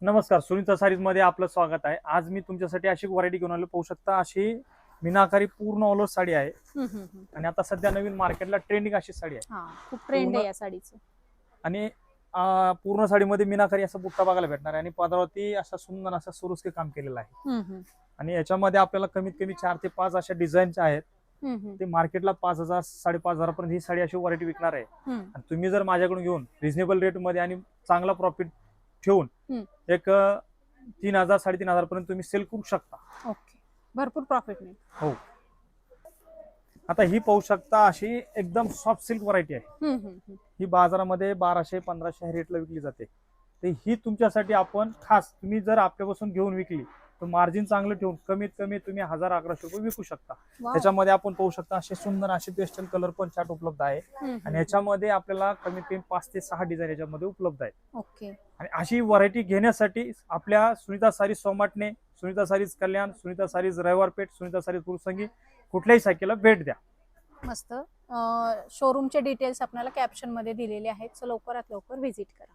नमस्कार, सुनीता सारीज मध्ये आपलं स्वागत आहे. आज मी तुमच्यासाठी अशी व्हरायटी घेऊन आलो. पाहू शकता अशी मीनाकारी पूर्ण ऑल ओव्हर साडी आहे. आणि आता सध्या नवीन मार्केटला ट्रेंडिंग अशी साडी आहे. खूप ट्रेंड आहे या साडीचं. आणि पूर्ण साडीमध्ये मीनाकारी असा बुट्टा बघायला भेटणार आहे आणि पदरावरती असा सुंदर असा सुरुस्के काम केलेलं आहे. आणि याच्यामध्ये आपल्याला कमीत कमी 4 ते 5 अशा डिझाईनच्या आहेत. ते मार्केटला 5,000 5,500 पर्यंत ही साडी अशी व्हरायटी विकणार आहे. आणि तुम्ही जर माझ्याकडून घेऊन रिझनेबल रेट मध्ये आणि चांगला प्रॉफिट ठेवून एक 3,000 3,500 पर्यंत तुम्ही सेल करू शकता. ओके, भरपूर प्रॉफिट मिळेल. हो. आता ही पाहू शकता अशी एकदम सॉफ्ट सिल्क व्हरायटी आहे. ही बाजारामध्ये 1200-1500 रेटला विकली जाते. तर ही तुमच्यासाठी आपण खास तुम्ही जर आपल्यापासून घेऊन विकली तर मार्जिन चांगलं ठेवून कमीत कमी तुम्ही 1,000-1,100 रुपये विकू शकता. त्याच्यामध्ये आपण पाहू शकता असे सुंदर असे पेस्टल कलर पण चार्ट उपलब्ध आहे. आणि याच्यामध्ये आपल्याला कमीत कमी 5 ते 6 डिझाईन याच्यामध्ये उपलब्ध आहेत. ओके. आणि अशी व्हरायटी घेण्यासाठी आपल्या सुनीता सारीज सोमाटणे, सुनीता सारीज कल्याण, सुनीता सारीज रविवारपेठ, सुनीता सारीज पुरसंगी कुठल्याही शाखेला भेट द्या. मस्त. शोरूमचे डिटेल्स आपल्याला कॅप्शन मध्ये दिलेले आहेत, सो लवकरात लवकर व्हिजिट करा.